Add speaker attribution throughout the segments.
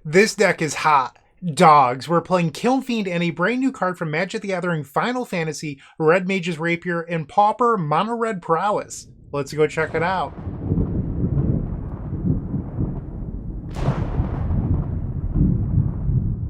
Speaker 1: This deck is hot. Dogs. We're playing Kiln Fiend and a brand new card from Magic the Gathering Final Fantasy, Red Mage's Rapier, and Pauper Mono-Red Prowess. Let's go check it out.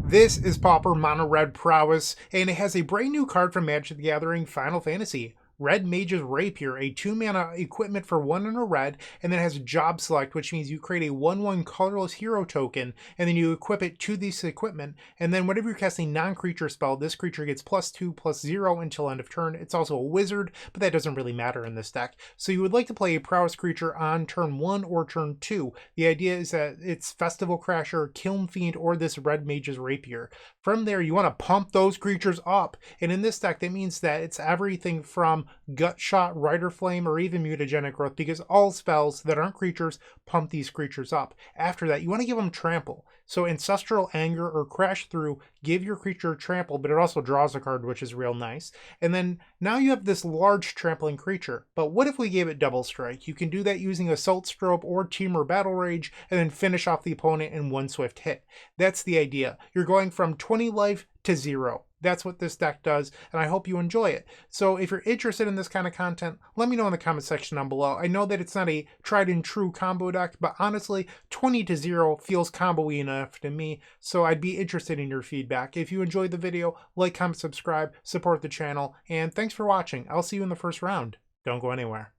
Speaker 1: This is Pauper Mono-Red Prowess, and it has a brand new card from Magic the Gathering Final Fantasy. Red Mage's Rapier, a 2-mana equipment for 1 and a red, and then it has Job Select, which means you create a 1/1 colorless hero token, and then you equip it to this equipment, and then whenever you're casting a non-creature spell, this creature gets +2/+0 until end of turn. It's also a wizard, but that doesn't really matter in this deck. So you would like to play a Prowess creature on turn 1 or turn 2. The idea is that it's Festival Crasher, Kiln Fiend, or this Red Mage's Rapier. From there, you want to pump those creatures up, and in this deck, that means that it's everything from Gut Shot, Rider Flame, or even Mutagenic Growth, because all spells that aren't creatures pump these creatures up. After that, you want to give them Trample. So Ancestral Anger or Crash Through, give your creature Trample, but it also draws a card, which is real nice. And then now you have this large trampling creature. But what if we gave it Double Strike? You can do that using Assault Strobe or Temur Battle Rage, and then finish off the opponent in one swift hit. That's the idea. You're going from 20 life to 0. That's what this deck does, and I hope you enjoy it. So if you're interested in this kind of content, let me know in the comment section down below. I know that it's not a tried and true combo deck, but honestly, 20 to 0 feels combo-y enough to me, so I'd be interested in your feedback. If you enjoyed the video, like, comment, subscribe, support the channel, and thanks for watching. I'll see you in the first round. Don't go anywhere.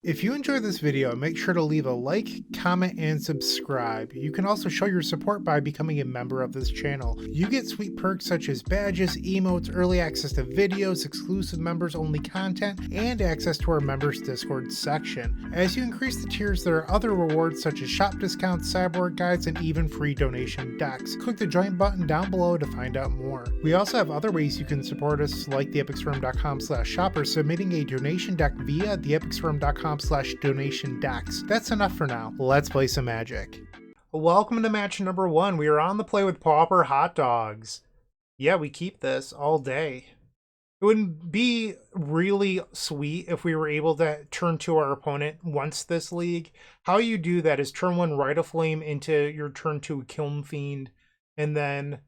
Speaker 1: If you enjoyed this video, make sure to leave a like, comment, and subscribe. You can also show your support by becoming a member of this channel. You get sweet perks such as badges, emotes, early access to videos, exclusive members only content, and access to our members Discord section. As you increase the tiers, there are other rewards such as shop discounts, cyborg guides, and even free donation decks. Click the join button down below to find out more. We also have other ways you can support us, like theepicstorm.com/shop or submitting a donation deck via theepicstorm.com/donation decks. That's enough for now. Let's play some Magic. Welcome to match number 1. We are on the play with Pauper Hot Dogs. Yeah, we keep this all day. It would be really sweet if we were able to turn to our opponent once this league. How you do that is turn 1 Rider Flame into your turn 2 Kiln Fiend, and then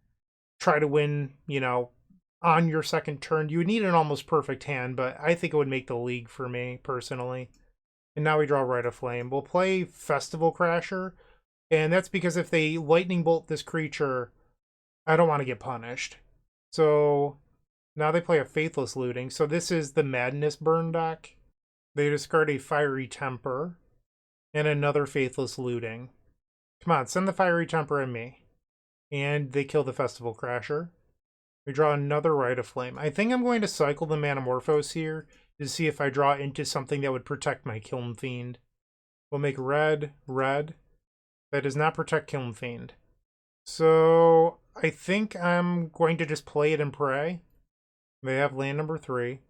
Speaker 1: try to win, on your second turn. You would need an almost perfect hand, but I think it would make the league for me, personally. And now we draw Rider Flame. We'll play Festival Crasher, and that's because if they Lightning Bolt this creature, I don't want to get punished. So now they play a Faithless Looting. So this is the Madness Burn deck. They discard a Fiery Temper and another Faithless Looting. Come on, send the Fiery Temper and me. And they kill the Festival Crasher. We draw another Rider Flame. I think I'm going to cycle the Manamorphose here to see if I draw into something that would protect my Kiln Fiend. We'll make red, red. That does not protect Kiln Fiend. So I think I'm going to just play it and pray. They have land number 3.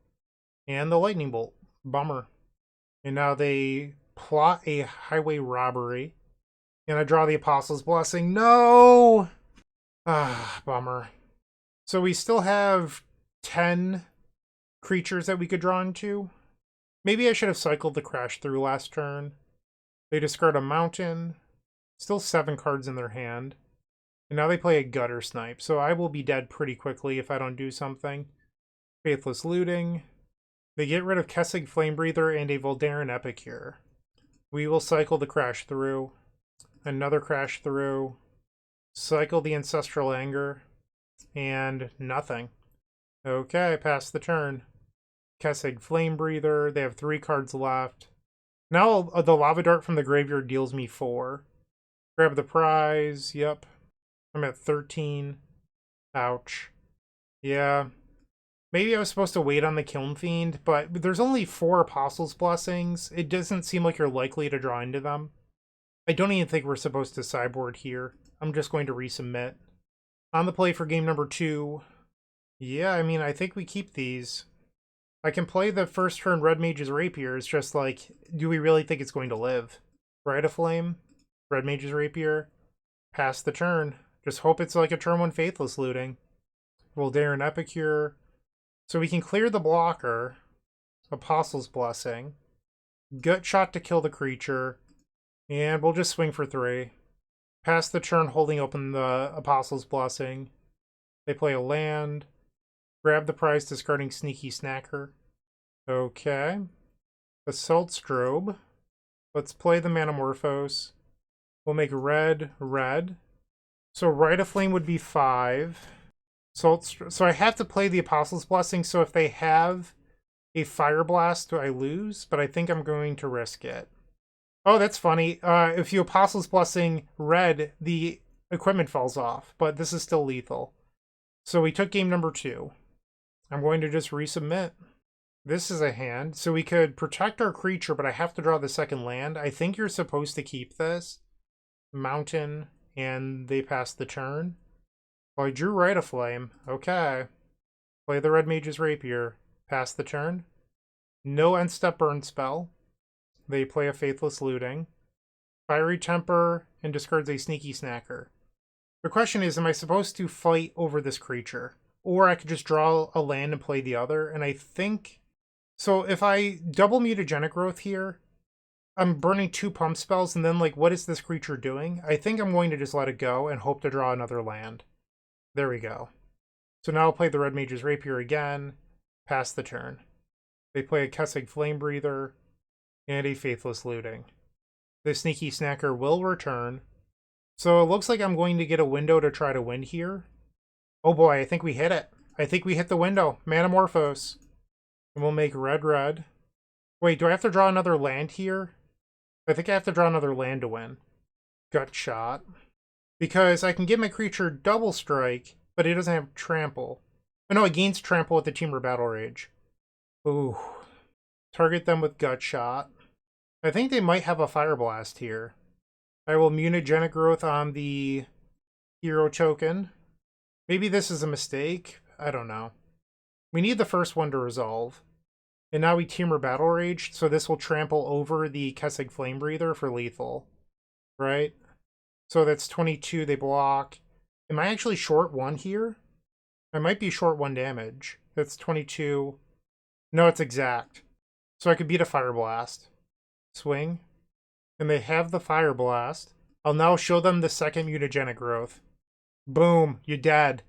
Speaker 1: And the Lightning Bolt. Bummer. And now they plot a Highway Robbery. And I draw the Apostle's Blessing. No! Ah, bummer. So we still have 10 creatures that we could draw into. Maybe I should have cycled the Crash Through last turn. They discard a Mountain. Still 7 cards in their hand. And now they play a Gutter Snipe. So I will be dead pretty quickly if I don't do something. Faithless Looting. They get rid of Kessig Flamebreather and a Voldaren Epicure. We will cycle the Crash Through. Another Crash Through. Cycle the Ancestral Anger. And nothing. Okay, pass the turn. Kessig Flamebreather. They have 3 cards left. Now the Lava Dart from the graveyard deals me 4. Grab the prize. Yep. I'm at 13. Ouch. Yeah. Maybe I was supposed to wait on the Kiln Fiend, but there's only 4 Apostles' Blessings. It doesn't seem like you're likely to draw into them. I don't even think we're supposed to sideboard here. I'm just going to resubmit. On the play for game number 2. Yeah, I mean, I think we keep these. I can play the first turn Red Mage's Rapier. It's just like, do we really think it's going to live? Rider Flame, Red Mage's Rapier, pass the turn. Just hope it's like a turn 1 Faithless Looting. Voldaren Epicure. So we can clear the blocker. Apostle's Blessing. Gut Shot to kill the creature. And we'll just swing for 3. Pass the turn holding open the Apostle's Blessing. They play a land. Grab the prize, discarding Sneaky Snacker. Okay. Assault Strobe. Let's play the Manamorphose. We'll make red, red. So Rite of Flame would be 5. So I have to play the Apostle's Blessing, so if they have a Fire Blast, I lose, but I think I'm going to risk it. Oh, that's funny. If you Apostle's Blessing red, the equipment falls off, but this is still lethal. So we took game number 2. I'm going to just resubmit. This is a hand, so we could protect our creature, but I have to draw the second land. I think you're supposed to keep this. Mountain, and they pass the turn. Well, I drew Rite of Flame. Okay. Play the Red Mage's Rapier. Pass the turn. No end step burn spell. They play a Faithless Looting. Fiery Temper, and discards a Sneaky Snacker. The question is, am I supposed to fight over this creature? Or I could just draw a land and play the other, and I think... So if I double Mutagenic Growth here, I'm burning 2 pump spells, and then, like, what is this creature doing? I think I'm going to just let it go and hope to draw another land. There we go. So now I'll play the Red Mage's Rapier again, pass the turn. They play a Kessig Flame Breather, and a Faithless Looting. The Sneaky Snacker will return. So it looks like I'm going to get a window to try to win here. Oh boy, I think we hit it. I think we hit the window. Manamorphose. And we'll make red, red. Wait, do I have to draw another land here? I think I have to draw another land to win. Gut Shot. Because I can give my creature double strike, but it doesn't have trample. Oh no, it gains trample with the Temur Battle Rage. Ooh. Target them with Gut Shot. I think they might have a Fire Blast here. I will Mutagenic Growth on the hero token. Maybe this is a mistake. I don't know. We need the first one to resolve. And now we Temur Battle Rage, so this will trample over the Kessig Flame Breather for lethal. Right? So that's 22, they block. Am I actually short 1 here? I might be short 1 damage. That's 22. No, it's exact. So I could beat a Fire Blast. Swing. And they have the Fire Blast. I'll now show them the second Mutagenic Growth. Boom, you're dead.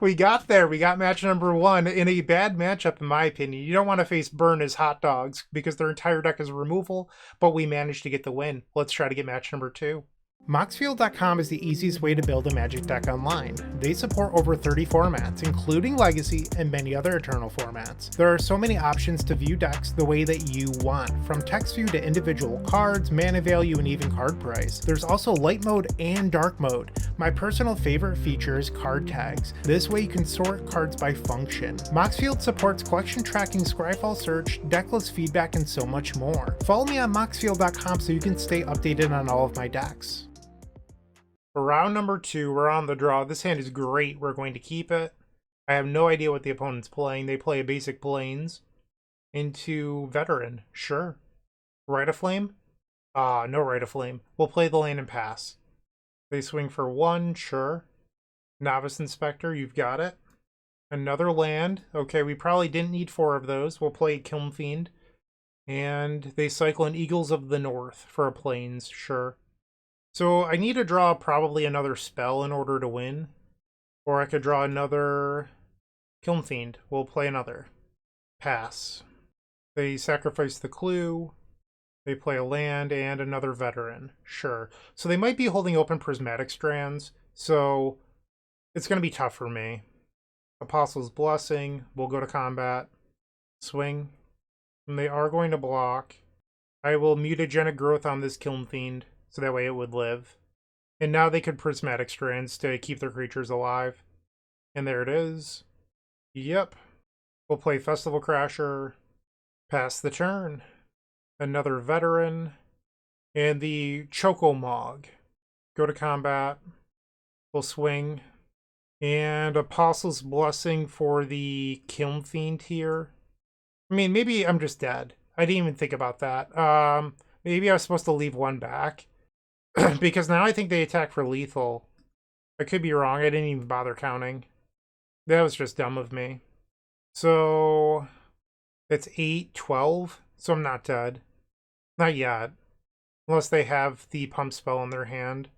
Speaker 1: We got there. We got match number 1 in a bad matchup, in my opinion. You don't want to face Burn as hot dogs because their entire deck is removal, but we managed to get the win. Let's try to get match number 2. Moxfield.com is the easiest way to build a Magic deck online. They support over 30 formats, including Legacy and many other Eternal formats. There are so many options to view decks the way that you want, from text view to individual cards, mana value, and even card price. There's also light mode and dark mode. My personal favorite feature is card tags. This way you can sort cards by function. Moxfield supports collection tracking, Scryfall search, decklist feedback, and so much more. Follow me on Moxfield.com so you can stay updated on all of my decks. For round number 2, we're on the draw. This hand is great. We're going to keep it. I have no idea what the opponent's playing. They play a basic Plains into Veteran. Sure. Rite of Flame? No Rite of Flame. We'll play the land and pass. They swing for 1. Sure. Novice Inspector, you've got it. Another land. Okay, we probably didn't need 4 of those. We'll play Kiln Fiend. And they cycle an Eagles of the North for a Plains. Sure. So I need to draw probably another spell in order to win. Or I could draw another Kiln Fiend. We'll play another. Pass. They sacrifice the clue. They play a land and another Veteran. Sure. So they might be holding open Prismatic Strands. So it's going to be tough for me. Apostle's Blessing. We'll go to combat. Swing. And they are going to block. I will Mutagenic Growth on this Kiln Fiend. So that way it would live. And now they could Prismatic Strands to keep their creatures alive. And there it is. Yep. We'll play Festival Crasher. Pass the turn. Another Veteran. And the Chocomog. Go to combat. We'll swing. And Apostle's Blessing for the Kiln Fiend here. I mean, maybe I'm just dead. I didn't even think about that. Maybe I was supposed to leave 1 back. Because now I think they attack for lethal. I could be wrong. I didn't even bother counting. That was just dumb of me. So that's 8, 12. So I'm not dead. Not yet. Unless they have the pump spell in their hand.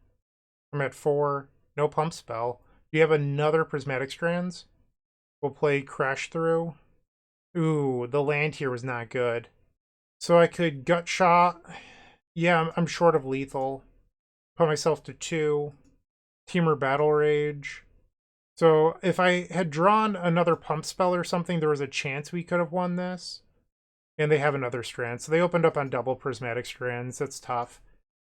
Speaker 1: I'm at 4. No pump spell. Do you have another Prismatic Strands? We'll play Crash Through. Ooh, the land here was not good. So I could Gut Shot. Yeah, I'm short of lethal. Put myself to 2. Teamer Battle Rage. So if I had drawn another pump spell or something, there was a chance we could have won this. And they have another strand. So they opened up on double Prismatic Strands. That's tough.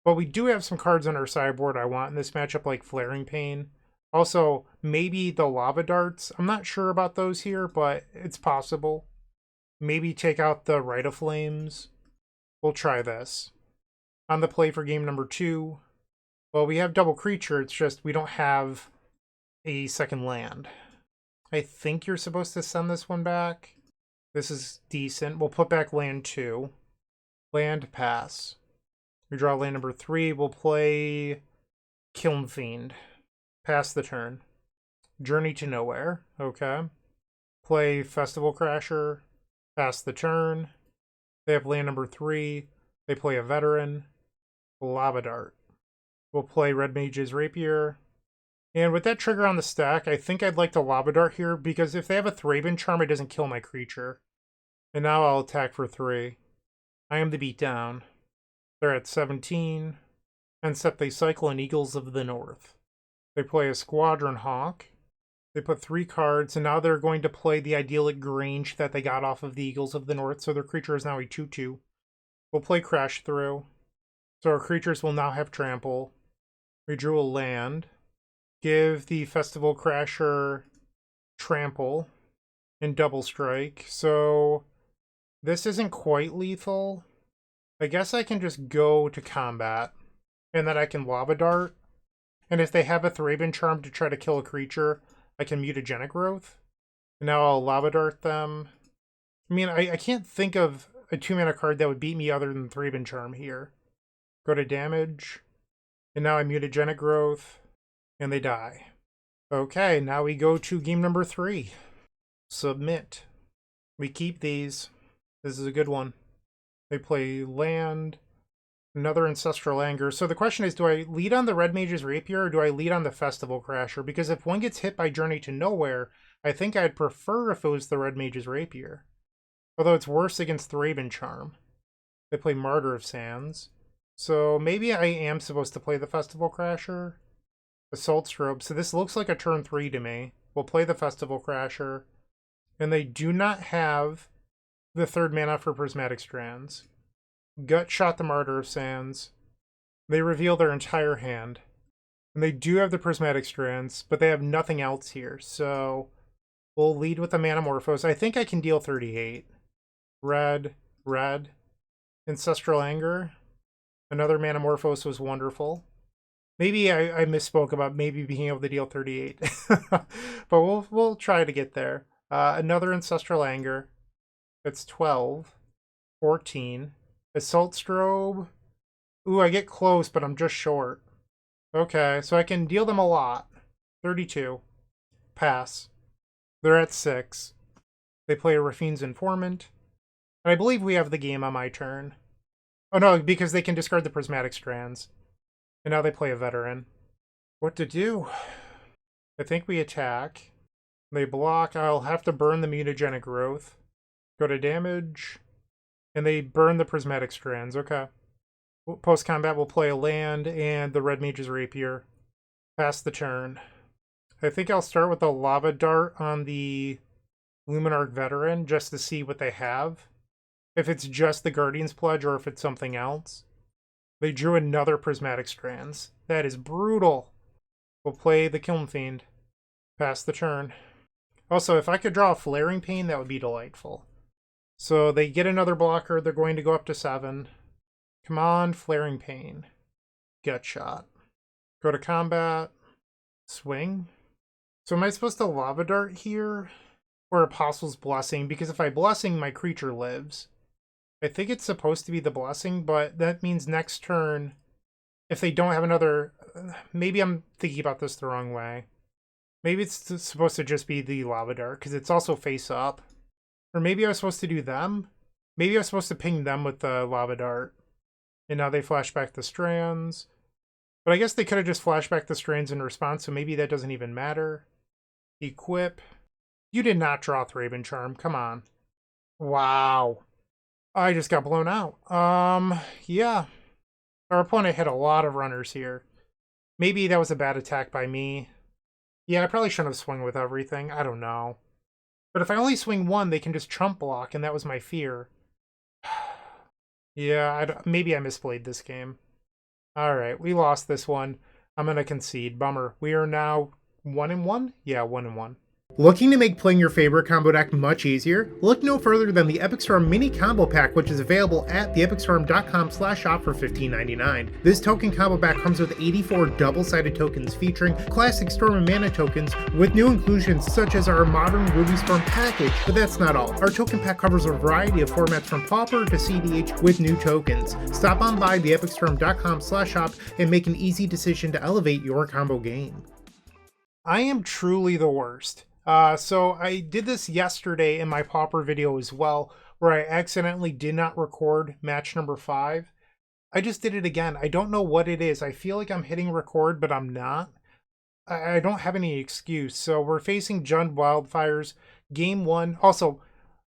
Speaker 1: But we do have some cards on our sideboard I want in this matchup, like Flaring Pain. Also, maybe the Lava Darts. I'm not sure about those here, but it's possible. Maybe take out the Rite of Flames. We'll try this. On the play for game number 2. Well, we have double creature. It's just we don't have a second land. I think you're supposed to send this one back. This is decent. We'll put back land 2. Land, pass. We draw land number 3. We'll play Kiln Fiend. Pass the turn. Journey to Nowhere. Okay. Play Festival Crasher. Pass the turn. They have land number 3. They play a Veteran. Lava Dart. We'll play Red Mage's Rapier. And with that trigger on the stack, I think I'd like to Lava Dart here, because if they have a Thraben Charm, it doesn't kill my creature. And now I'll attack for 3. I am the beatdown. They're at 17. And set they cycle in Eagles of the North. They play a Squadron Hawk. They put 3 cards, and now they're going to play the idyllic Grange that they got off of the Eagles of the North, so their creature is now a 2/2. We'll play Crash Through. So our creatures will now have Trample. We drew a land. Give the Festival Crasher Trample and Double Strike. So this isn't quite lethal. I guess I can just go to combat, and then I can Lava Dart. And if they have a Thraben Charm to try to kill a creature, I can Mutagenic Growth. And now I'll Lava Dart them. I mean, I can't think of a 2-mana card that would beat me other than Thraben Charm here. Go to damage. And now I Mutagenic Growth. And they die. Okay, now we go to game number 3. Submit. We keep these. This is a good one. They play land. Another Ancestral Anger. So the question is, do I lead on the Red Mage's Rapier or do I lead on the Festival Crasher? Because if one gets hit by Journey to Nowhere, I think I'd prefer if it was the Red Mage's Rapier. Although it's worse against Thraben Charm. They play Martyr of Sands. So maybe I am supposed to play the Festival Crasher. Assault Strobe. So this looks like a turn 3 to me. We'll play the Festival Crasher. And they do not have the 3rd mana for Prismatic Strands. Gut Shot the Martyr of Sands. They reveal their entire hand. And they do have the Prismatic Strands, but they have nothing else here. So we'll lead with the Manamorphose. I think I can deal 38. Red, red. Ancestral Anger. Another Manamorphose was wonderful. Maybe I misspoke about maybe being able to deal 38. But we'll try to get there. Another Ancestral Anger. It's 12. 14. Assault Strobe. Ooh, I get close, but I'm just short. Okay, so I can deal them a lot. 32. Pass. They're at 6. They play a Raffine's Informant. And I believe we have the game on my turn. Oh no, because they can discard the Prismatic Strands. And now they play a Veteran. What to do? I think we attack. They block. I'll have to burn the Mutagenic Growth. Go to damage. And they burn the Prismatic Strands. Okay. Post-combat, we'll play a land and the Red Mage's Rapier. Pass the turn. I think I'll start with a Lava Dart on the Luminarch Veteran just to see what they have. If it's just the Guardian's Pledge or if it's something else. They drew another Prismatic Strands. That is brutal. We'll play the Kiln Fiend. Pass the turn. Also, if I could draw a Flaring Pain, that would be delightful. So they get another blocker. They're going to go up to 7. Come on, Flaring Pain. Gut Shot. Go to combat. Swing. So am I supposed to Lava Dart here? Or Apostle's Blessing? Because if I Blessing, my creature lives. I think it's supposed to be the Blessing, but that means next turn, if they don't have another... Maybe I'm thinking about this the wrong way. Maybe it's supposed to just be the Lava Dart, because it's also face up. Or maybe I was supposed to do them? Maybe I was supposed to ping them with the Lava Dart. And now they flash back the strands. But I guess they could have just flashed back the strands in response, so maybe that doesn't even matter. Equip. You did not draw Thraben Charm. Come on. Wow. I just got blown out. Yeah. Our opponent hit a lot of runners here. Maybe that was a bad attack by me. Yeah, I probably shouldn't have swung with everything. I don't know. But if I only swing one, they can just chump block, and that was my fear. Yeah, maybe I misplayed this game. Alright, we lost this one. I'm going to concede. Bummer. We are now 1-1? Yeah, 1-1. Looking to make playing your favorite combo deck much easier? Look no further than the Epic Storm Mini Combo Pack, which is available at theepicstorm.com/shop for $15.99. This token combo pack comes with 84 double-sided tokens featuring classic Storm and Mana tokens with new inclusions such as our modern Ruby Storm package, but that's not all. Our token pack covers a variety of formats from Pauper to CDH with new tokens. Stop on by theepicstorm.com/shop and make an easy decision to elevate your combo game. I am truly the worst. So I did this yesterday in my Pauper video as well, where I accidentally did not record match number 5. I just did it again. I don't know what it is. I feel like I'm hitting record, but I'm not. I don't have any excuse. So we're facing Jund Wildfires, game 1. Also,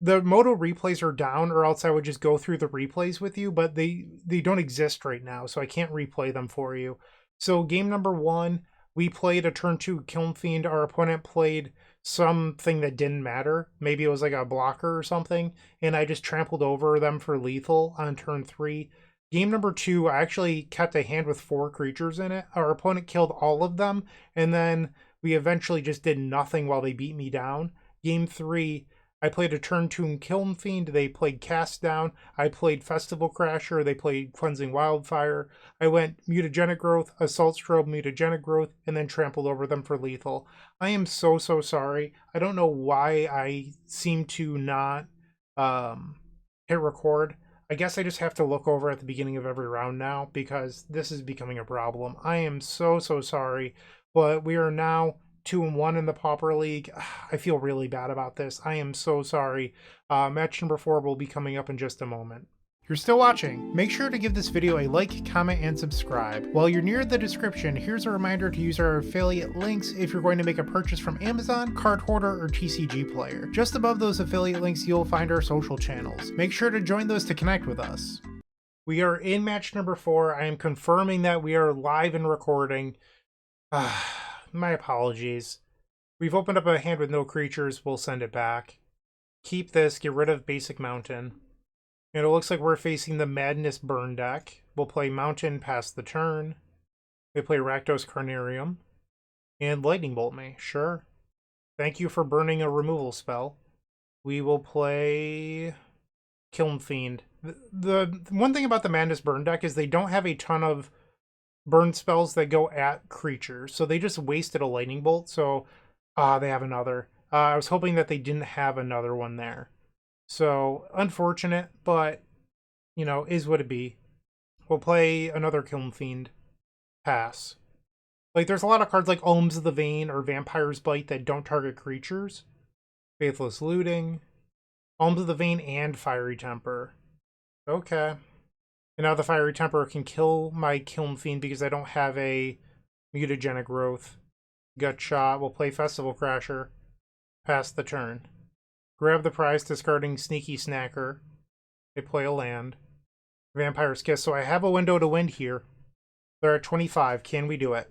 Speaker 1: the Moto replays are down, or else I would just go through the replays with you, but they don't exist right now, so I can't replay them for you. So game number 1, we played a turn 2 Kiln Fiend. Our opponent played something that didn't matter. Maybe it was like a blocker or something, and I just trampled over them for lethal on turn 3. Game number 2, I actually kept a hand with 4 creatures in it. Our opponent killed all of them, and then we eventually just did nothing while they beat me down. Game 3, I played a turn 2 Kiln Fiend. They played Cast Down. I played Festival Crasher. They played Cleansing Wildfire. I went Mutagenic Growth, Assault Strobe, Mutagenic Growth, and then trampled over them for lethal. I am so sorry. I don't know why I seem to not hit record. I guess I just have to look over at the beginning of every round now because this is becoming a problem. I am so sorry, but we are now 2-1 in the Pauper League. I feel really bad about this. I am so sorry. Match number 4 will be coming up in just a moment. You're still watching. Make sure to give this video a like, comment, and subscribe. While you're near the description, here's a reminder to use our affiliate links if you're going to make a purchase from Amazon, Card Hoarder, or TCG Player. Just above those affiliate links, you'll find our social channels. Make sure to join those to connect with us. We are in match number 4. I am confirming that we are live and recording. My apologies. We've opened up a hand with no creatures. We'll send it back. Keep this. Get rid of Basic Mountain. And it looks like we're facing the Madness Burn deck. We'll play Mountain past the turn. We play Rakdos Carnarium. And Lightning Bolt me. Sure. Thank you for burning a removal spell. We will play Kiln Fiend. The one thing about the Madness Burn deck is they don't have a ton of burn spells that go at creatures, so they just wasted a lightning bolt. So they have another. I was hoping that they didn't have another one there, so unfortunate, but you know, is what it be. We'll play another Kiln Fiend. Pass. Like, there's a lot of cards like Alms of the Vein or Vampire's Bite that don't target creatures. Faithless Looting, Alms of the Vein, and Fiery Temper. Okay. And now the Fiery Temper can kill my Kiln Fiend because I don't have a Mutagenic Growth. Gut Shot. We'll play Festival Crasher. Pass the turn. Grab the prize, discarding Sneaky Snacker. They play a land. Vampire's Kiss. So I have a window to win here. They're at 25. Can we do it?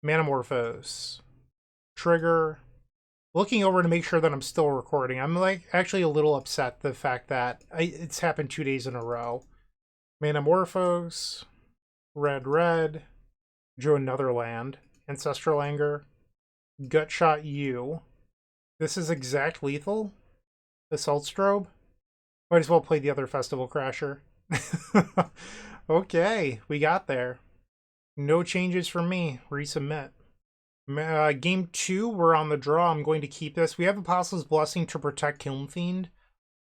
Speaker 1: Manamorphose. Trigger. Looking over to make sure that I'm still recording. I'm like actually a little upset the fact that it's happened 2 days in a row. Manamorphose, red, drew another land, Ancestral Anger, Gut Shot you. This is exact lethal, Assault Strobe. Might as well play the other Festival Crasher. Okay, we got there. No changes from me, resubmit. Game 2, we're on the draw. I'm going to keep this. We have Apostle's Blessing to protect Kiln Fiend,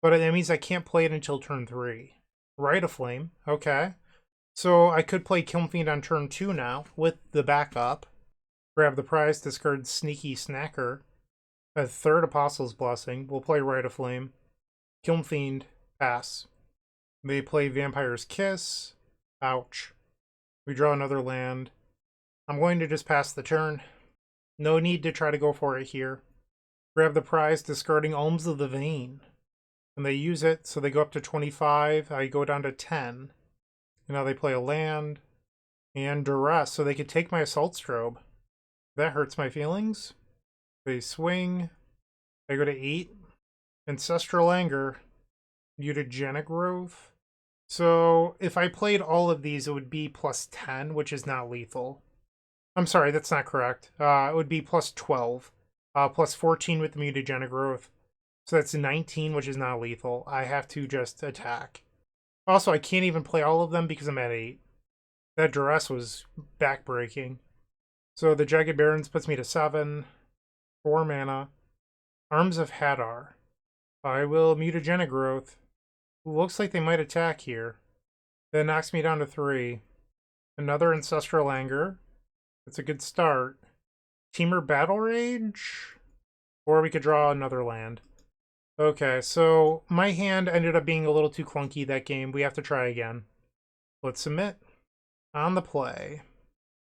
Speaker 1: but that means I can't play it until turn 3. Rite of Flame. Okay. So I could play Kiln Fiend on turn 2 now with the backup. Grab the prize, discard Sneaky Snacker. A third Apostle's Blessing. We'll play Rite of Flame. Kiln Fiend. Pass. They play Vampire's Kiss. Ouch. We draw another land. I'm going to just pass the turn. No need to try to go for it here. Grab the prize, discarding Alms of the Vein. And they use it, so they go up to 25. I go down to 10. And now they play a land. And Duress, so they could take my Assault Strobe. That hurts my feelings. They swing. I go to 8. Ancestral Anger. Mutagenic Growth. So if I played all of these, it would be plus 10, which is not lethal. I'm sorry, that's not correct. It would be plus 12. Plus 14 with the Mutagenic Growth. So that's 19, which is not lethal. I have to just attack. Also, I can't even play all of them because I'm at 8. That Duress was backbreaking. So the Jagged Barrens puts me to 7. 4 mana. Arms of Hadar. I will Mutagenic Growth. Looks like they might attack here. That knocks me down to 3. Another Ancestral Anger. That's a good start. Teamer Battle Rage? Or we could draw another land. Okay, so my hand ended up being a little too clunky that game. We have to try again. Let's submit. On the play.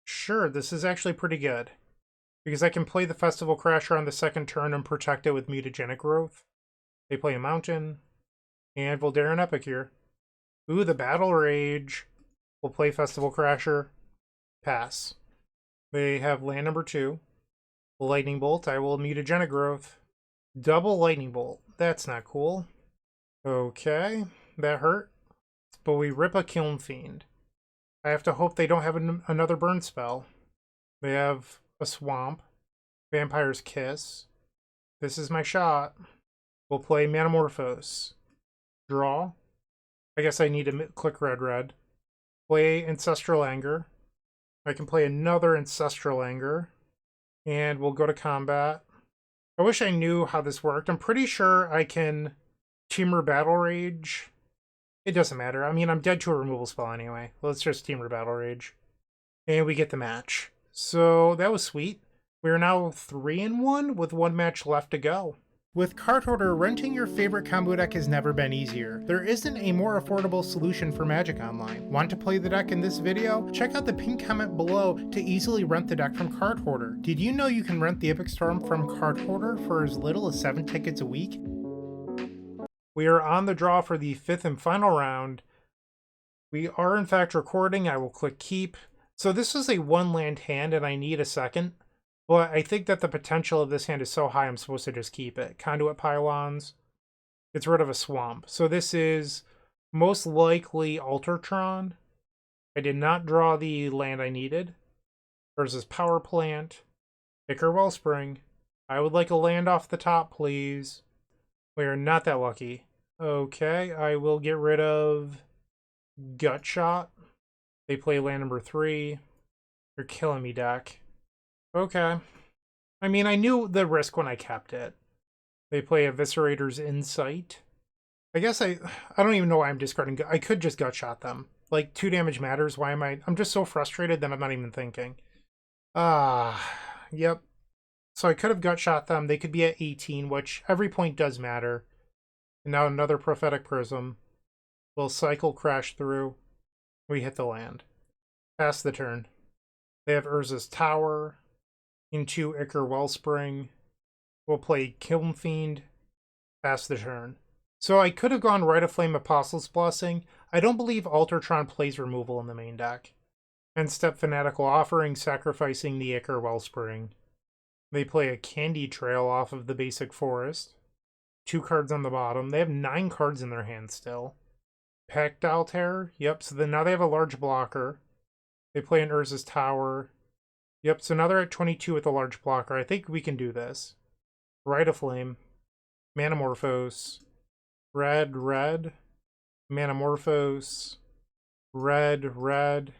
Speaker 1: Sure, this is actually pretty good. Because I can play the Festival Crasher on the second turn and protect it with Mutagenic Growth. They play a Mountain. And Voldaren Epic here. Ooh, the Battle Rage. We'll play Festival Crasher. Pass. They have land number 2. Lightning Bolt. I will Mutagenic Growth. Double Lightning Bolt. That's not cool. Okay. That hurt. But we rip a Kiln Fiend. I have to hope they don't have another burn spell. They have a Swamp. Vampire's Kiss. This is my shot. We'll play Manamorphose. Draw. I guess I need to click red. Play Ancestral Anger. I can play another Ancestral Anger. And we'll go to combat. I wish I knew how this worked. I'm pretty sure I can Teamer Battle Rage. It doesn't matter. I mean, I'm dead to a removal spell anyway. Let's just Teamer Battle Rage. And we get the match. So that was sweet. We're now 3-1 with 1 match left to go. With Card Hoarder, renting your favorite combo deck has never been easier. There isn't a more affordable solution for Magic Online. Want to play the deck in this video? Check out the pinned comment below to easily rent the deck from Card Hoarder. Did you know you can rent the Epic Storm from Card Hoarder for as little as 7 tickets a week? We are on the draw for the 5th and final round. We are in fact recording. I will click keep. So this is a 1-land hand and I need a second. But I think that the potential of this hand is so high I'm supposed to just keep it. Conduit Pylons. Gets rid of a Swamp. So this is most likely Altertron. I did not draw the land I needed. Versus Power Plant. Ichor Wellspring. I would like a land off the top, please. We are not that lucky. Okay, I will get rid of Gut Shot. They play land number 3. You're killing me, deck. Okay. I mean, I knew the risk when I kept it. They play Eviscerator's Insight. I guess I don't even know why I'm discarding. I could just Gut Shot them. Like, 2 damage matters. Why am I'm just so frustrated that I'm not even thinking. Yep. So I could have Gut Shot them. They could be at 18, which every point does matter. And now another Prophetic Prism. We'll cycle crash through. We hit the land. Pass the turn. They have Urza's Tower. Into Ichor Wellspring. We'll play Kiln Fiend. Pass the turn. So I could have gone Rite of Flame Apostle's Blessing. I don't believe Altertron plays removal in the main deck. And step Fanatical Offering, sacrificing the Ichor Wellspring. They play a Candy Trail off of the basic forest. 2 cards on the bottom. They have 9 cards in their hand still. Pactile Terror. Yep, so then now they have a large blocker. They play an Urza's Tower. Yep, so now they're at 22 with a large blocker. I think we can do this. Rite of Flame. Manamorphose. Red. Manamorphose. Red.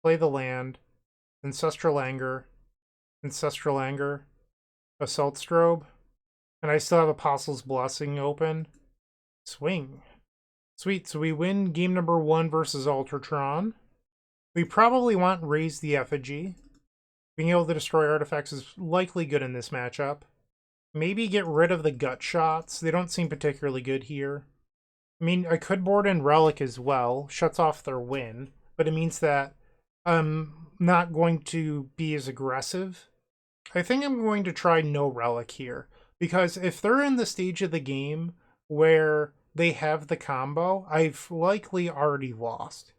Speaker 1: Play the land. Ancestral Anger. Assault Strobe. And I still have Apostle's Blessing open. Swing. Sweet, so we win game number 1 versus Altertron. We probably want Raise the Effigy. Being able to destroy artifacts is likely good in this matchup. Maybe get rid of the Gut Shots. They don't seem particularly good here. I mean, I could board in Relic as well. Shuts off their win. but it means that I'm not going to be as aggressive. I think I'm going to try no relic here, because if they're in the stage of the game where they have the combo, I've likely already lost.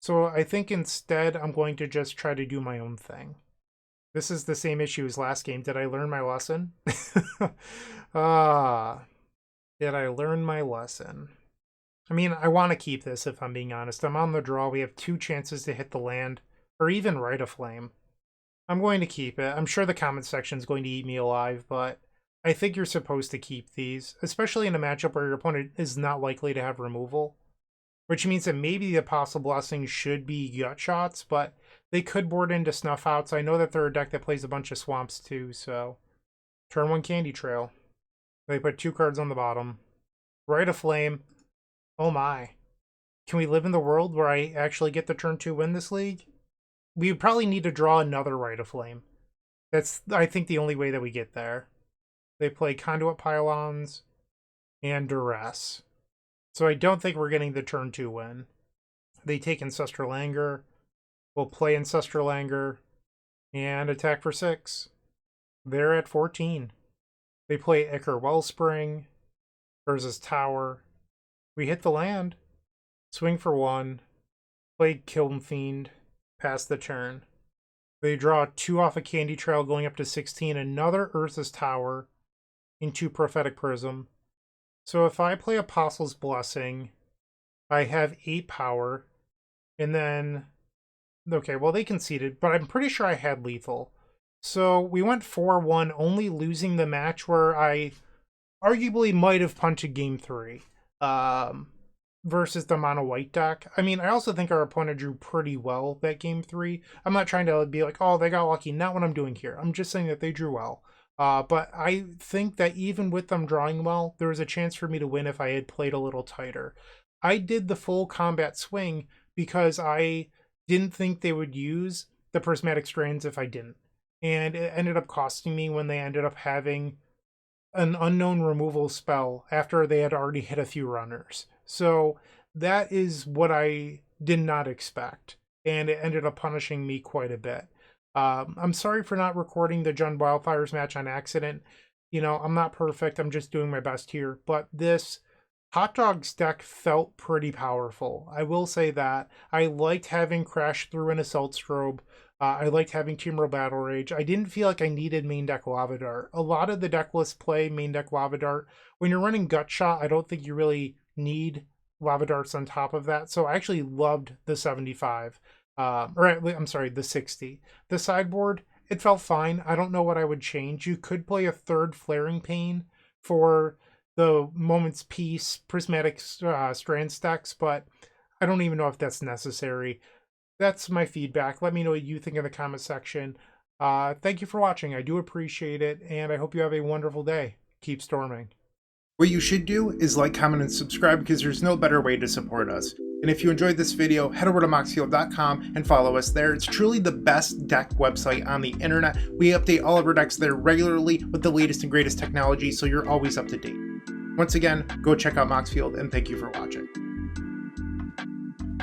Speaker 1: So I think instead I'm going to just try to do my own thing. This is the same issue as last game. Did I learn my lesson? Did I learn my lesson? I mean, I want to keep this if I'm being honest. I'm on the draw. We have 2 chances to hit the land, or even Rite of Flame. I'm going to keep it. I'm sure the comment section is going to eat me alive, but I think you're supposed to keep these, especially in a matchup where your opponent is not likely to have removal, which means that maybe the Apostle Blessing should be gut shots, but they could board into Snuff Outs. I know that they're a deck that plays a bunch of swamps too, so turn 1 Candy Trail. They put 2 cards on the bottom. Rite of Flame. Oh my. Can we live in the world where I actually get the turn 2 win this league? We would probably need to draw another Rite of Flame. That's, I think, the only way that we get there. They play Conduit Pylons and Duress. So I don't think we're getting the turn 2 win. They take Ancestral Anger. We'll play Ancestral Anger and attack for 6. They're at 14. They play Ichor Wellspring versus Tower. We hit the land. Swing for 1. Play Kiln Fiend. Pass the turn. They draw 2 off a Candy Trail going up to 16. Another Urza's Tower into Prophetic Prism. So if I play Apostle's Blessing, I have 8 power. And then, okay, well, they conceded, but I'm pretty sure I had lethal. So we went 4-1, only losing the match where I arguably might have punted game 3 versus the mono-white deck. I mean, I also think our opponent drew pretty well that game 3. I'm not trying to be like, oh, they got lucky. Not what I'm doing here. I'm just saying that they drew well. But I think that even with them drawing well, there was a chance for me to win if I had played a little tighter. I did the full combat swing because I didn't think they would use the Prismatic Strands if I didn't. And it ended up costing me when they ended up having an unknown removal spell after they had already hit a few runners. So that is what I did not expect. And it ended up punishing me quite a bit. I'm sorry for not recording the Jund Wildfires match on accident. You know, I'm not perfect. I'm just doing my best here. But this Hot Dogs deck felt pretty powerful. I will say that. I liked having Crash Through an Assault Strobe. I liked having Temporal Battle Rage. I didn't feel like I needed main deck Lava Dart. A lot of the deck lists play main deck Lava Dart. When you're running Gut Shot, I don't think you really need Lava Darts on top of that. So I actually loved the 75. I'm sorry, the 60. The sideboard, it felt fine. I don't know what I would change. You could play a 3rd Flaring Pain for the Moment's Peace Prismatic Strand stacks, but I don't even know if that's necessary. That's my feedback. Let me know what you think in the comment section. Thank you for watching. I do appreciate it, and I hope you have a wonderful day. Keep storming. What you should do is like, comment, and subscribe because there's no better way to support us. And if you enjoyed this video, head over to moxfield.com and follow us there. It's truly the best deck website on the internet. We update all of our decks there regularly with the latest and greatest technology, so you're always up to date. Once again, go check out Moxfield, and thank you for watching.